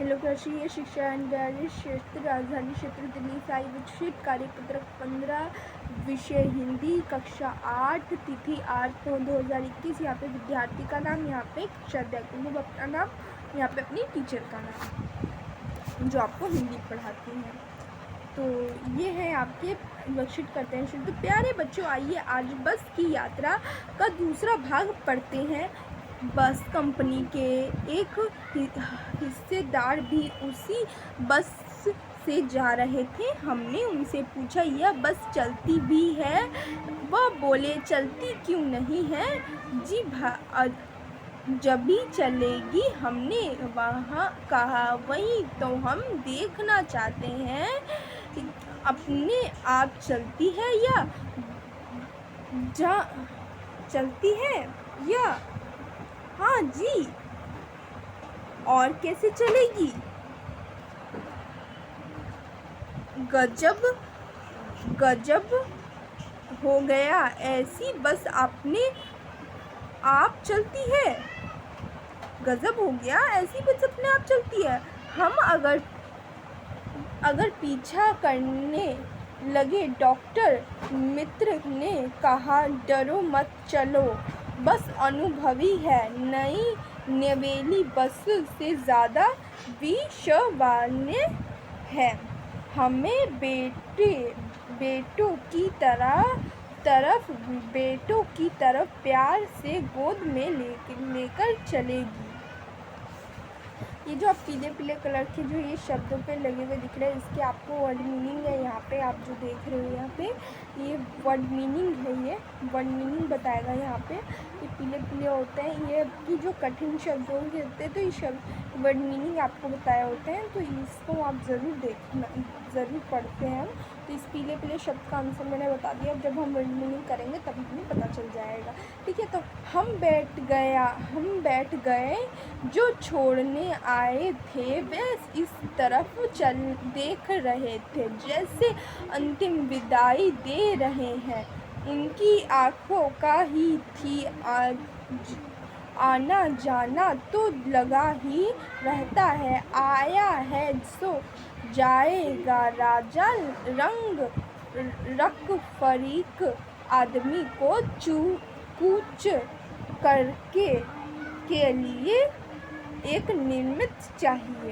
लोकराष्ट्रीय शिक्षा अनुदान क्षेत्र राजधानी क्षेत्र दिल्ली से आयोजित कार्यपत्रक 15 विषय हिंदी कक्षा 8 तिथि 8/9/2021। यहाँ पे विद्यार्थी का नाम, यहाँ पे अध्यापक अपना नाम, यहाँ पे अपनी टीचर का नाम जो आपको हिंदी पढ़ाती हैं। तो ये है आपके लक्षित करते हैं। तो प्यारे बच्चों, आइए आज बस की यात्रा का दूसरा भाग पढ़ते हैं। बस कंपनी के एक हिस्सेदार भी उसी बस से जा रहे थे। हमने उनसे पूछा, यह बस चलती भी है? वह बोले, चलती क्यों नहीं है जी, जब भी चलेगी। हमने वहाँ कहा, वही तो हम देखना चाहते हैं, अपने आप चलती है या चलती है या? हाँ जी। और कैसे चलेगी? गजब हो गया, ऐसी बस अपने आप चलती है। गजब हो गया, ऐसी बस अपने आप चलती है। हम अगर पीछा करने लगे। डॉक्टर मित्र ने कहा, डरो मत, चलो, बस अनुभवी है, नई नवेली बस से ज़्यादा विश्वसनीय है। हमें बेटों की तरफ प्यार से गोद में लेकर चलेगी। ये जो आप पीले पीले कलर के जो ये शब्दों पे लगे हुए दिख रहे हैं, इसके आपको वर्ड मीनिंग है। यहाँ पे आप जो देख रहे हो, यहाँ पे ये वर्ड मीनिंग है, ये वर्ड मीनिंग बताएगा। यहाँ पे ये पीले पीले होते हैं, ये की जो कठिन शब्द होते हैं, तो ये शब्द वर्ड मीनिंग आपको बताए होते हैं। तो इसको आप ज़रूर देखना, ज़रूर पढ़ते हैं। तो इस पीले पीले शब्द का आंसर मैंने बता दिया। अब जब हम वर्ड मीनिंग करेंगे तभी हमें पता चल जाएगा। ठीक है, तो हम बैठ गए, जो छोड़ने आए थे वे इस तरफ देख रहे थे जैसे अंतिम विदाई दे रहे हैं। उनकी आंखों का ही थी आना जाना तो लगा ही रहता है, आया है सो जाएगा राजा रंग फरीक आदमी को कूच करके के लिए एक निर्मित चाहिए।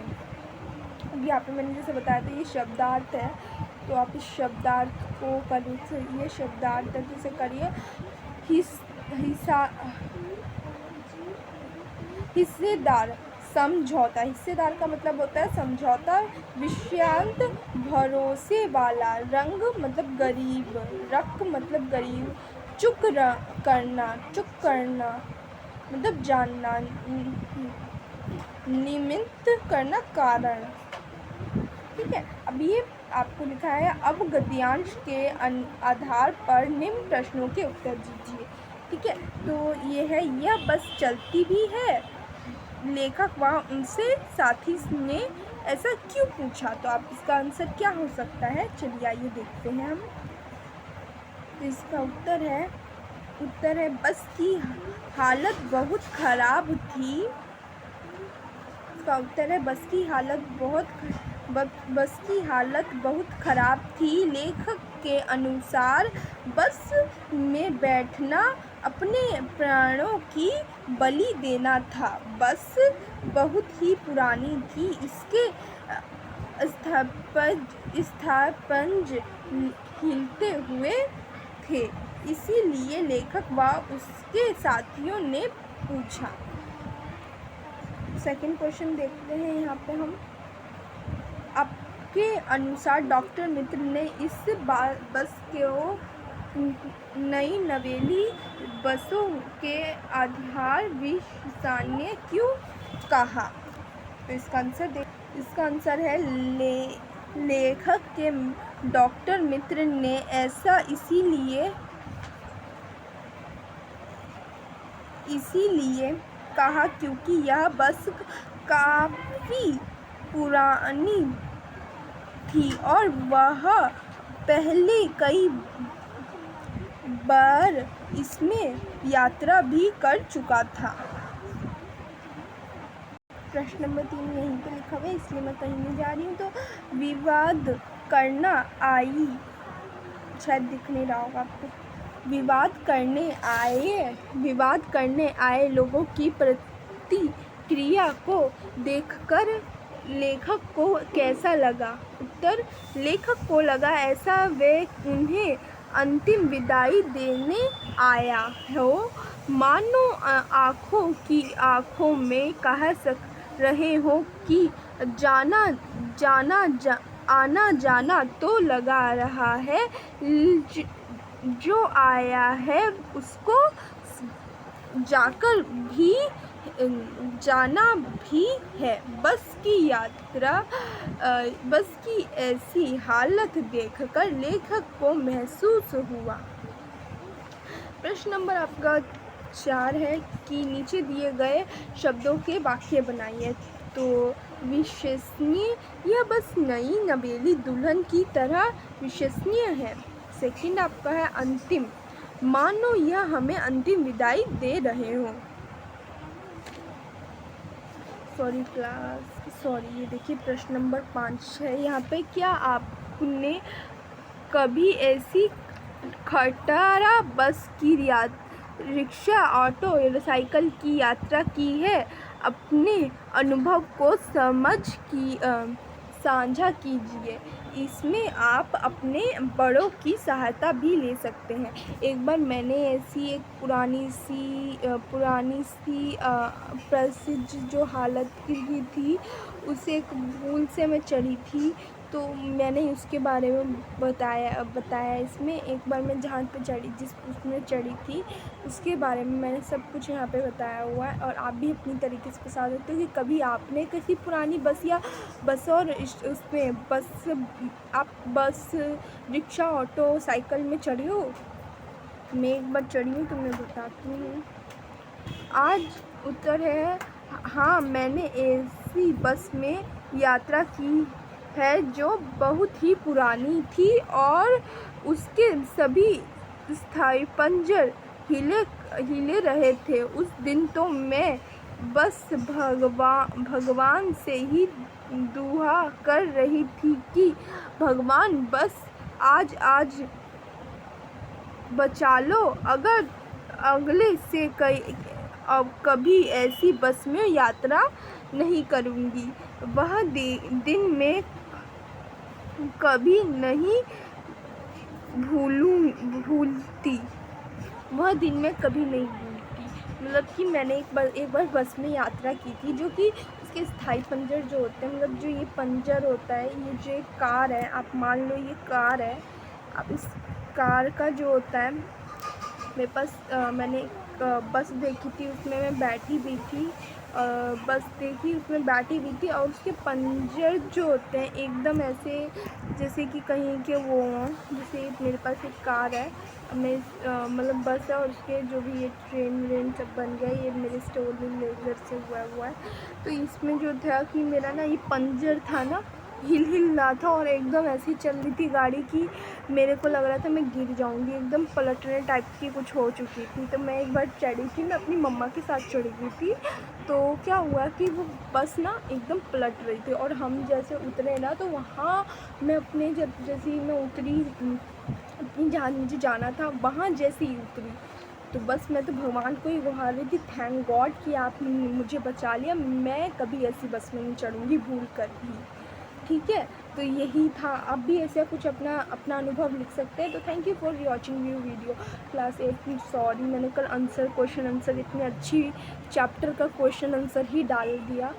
अब यहाँ पे मैंने जैसे बताया था, ये शब्दार्थ है, तो आप इस शब्दार्थ को करिए, शब्दार्थ जैसे करिए। हिस्सेदार, समझौता। हिस्सेदार का मतलब होता है समझौता। विषयांत, भरोसे वाला। रंग मतलब गरीब, रक मतलब गरीब। चुप करना मतलब जानना, निमित्त करना, कारण। ठीक है, अब ये आपको लिखा है, अब गद्यांश के आधार पर निम्न प्रश्नों के उत्तर दीजिए। ठीक है, तो ये है, यह बस चलती भी है? लेखक वहाँ उनसे साथी ने ऐसा क्यों पूछा? तो आप इसका आंसर क्या हो सकता है, चलिए आइए देखते हैं हम। तो इसका उत्तर है बस की हालत बहुत खराब थी। इसका उत्तर है बस की हालत बहुत खराब थी। लेखक के अनुसार बस में बैठना अपने प्राणों की बलि देना था। बस बहुत ही पुरानी थी, इसके स्थापंज हिलते हुए थे, इसीलिए लेखक व उसके साथियों ने पूछा। सेकंड क्वेश्चन देखते हैं यहाँ पे हम। आपके अनुसार डॉक्टर मित्र ने इस बस को नई नवेली बसों के आधार विश्वसनीय क्यों कहा? तो इसका आंसर है लेखक के डॉक्टर मित्र ने ऐसा इसीलिए कहा क्योंकि यह बस काफ़ी पुरानी थी और वह पहले कई बार इसमें यात्रा भी कर चुका था। प्रश्न नंबर 3 यहीं पे लिखा हुआ है, इसलिए मैं कहीं नहीं जा रही हूँ। तो विवाद करना आई, शायद दिख नहीं रहा होगा आपको, विवाद करने आए लोगों की प्रतिक्रिया को देखकर लेखक को कैसा लगा? उत्तर, लेखक को लगा ऐसा वे उन्हें अंतिम विदाई देने आया हो, मानो आँखों की आँखों में कह रहे हो कि आना जाना तो लगा रहा है, जो आया है उसको जाकर भी जाना भी है। बस की ऐसी हालत देखकर लेखक को महसूस हुआ। प्रश्न नंबर आपका 4 है कि नीचे दिए गए शब्दों के वाक्य बनाइए। तो विश्वसनीय, यह बस नई नवेली दुल्हन की तरह विश्वसनीय है। सेकंड आपका है अंतिम, मानो यह हमें अंतिम विदाई दे रहे हो। ये देखिए प्रश्न नंबर 5 है यहाँ पे, क्या आपने कभी ऐसी खटारा बस की रिक्शा, ऑटो या साइकिल की यात्रा की है? अपने अनुभव को साझा कीजिए। इसमें आप अपने बड़ों की सहायता भी ले सकते हैं। एक बार मैंने ऐसी एक पुरानी सी प्रसिद्ध जो हालत की थी, उसे एक भूल से मैं चढ़ी थी, तो मैंने उसके बारे में बताया इसमें। एक बार मैं जहाँ पे उसमें चढ़ी थी, उसके बारे में मैंने सब कुछ यहाँ पे बताया हुआ है। और आप भी अपनी तरीके से बता सकते हो कि कभी आपने किसी पुरानी बस और बस, रिक्शा, ऑटो, साइकिल में चढ़े हो? मैं एक बार चढ़ी हूँ, तो मैं बताती हूँ। आज उत्तर है हाँ, मैंने ऐसी बस में यात्रा की है जो बहुत ही पुरानी थी और उसके सभी स्थायी पंजर हिले रहे थे। उस दिन तो मैं बस भगवान से ही दुआ कर रही थी कि भगवान बस आज बचा लो, अगर अगले से कभी ऐसी बस में यात्रा नहीं करूँगी। वह दिन मैं कभी नहीं भूलती। मतलब कि मैंने एक बार बस में यात्रा की थी, जो कि उसके स्थायी पंजर जो होते हैं, मतलब जो ये पंजर होता है, ये जो एक कार है, आप मान लो ये कार है, आप इस कार का जो होता है, मेरे पास मैंने एक बस देखी थी, उसमें मैं बैठी भी थी, उसमें बैठी भी थी, और उसके पंजर जो होते हैं एकदम ऐसे जैसे कि कहीं के वो हों। जैसे मेरे पास एक कार है, मतलब बस है, और उसके जो भी ये ट्रेन सब बन गया, ये मेरे स्टोरी लेजर से हुआ है। तो इसमें जो था कि मेरा ना ये पंजर था ना, हिल रहा था, और एकदम ऐसी चल रही थी गाड़ी की, मेरे को लग रहा था मैं गिर जाऊंगी, एकदम पलटने टाइप की कुछ हो चुकी थी। तो मैं एक बार चढ़ी थी, मैं अपनी मम्मा के साथ चढ़ी हुई थी। तो क्या हुआ कि वो बस ना एकदम पलट रही थी, और हम जैसे उतरे ना, तो वहाँ मैं जैसे ही मैं उतरी, अपनी जहाँ मुझे जाना था वहाँ जैसे ही उतरी, तो बस मैं तो भगवान को ही गुहार रही थी, थैंक गॉड कि आपने मुझे बचा लिया, मैं कभी ऐसी बस में नहीं चढ़ूँगी भूल कर भी। ठीक है, तो यही था। आप भी ऐसा कुछ अपना अनुभव लिख सकते हैं। तो thank you for watching you video class 8 की। सॉरी, मैंने कल क्वेश्चन आंसर इतने अच्छी चैप्टर का क्वेश्चन आंसर ही डाल दिया,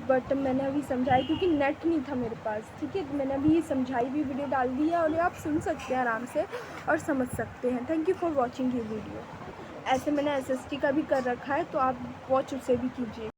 बट मैंने अभी समझाया क्योंकि नेट नहीं था मेरे पास। ठीक है, तो मैंने अभी ये समझाई भी वीडियो डाल दी है, और आप सुन सकते हैं आराम से और समझ सकते हैं। थैंक यू फॉर वॉचिंग ये वीडियो। ऐसे मैंने SST का भी कर रखा है, तो आप वॉच उसे भी कीजिए।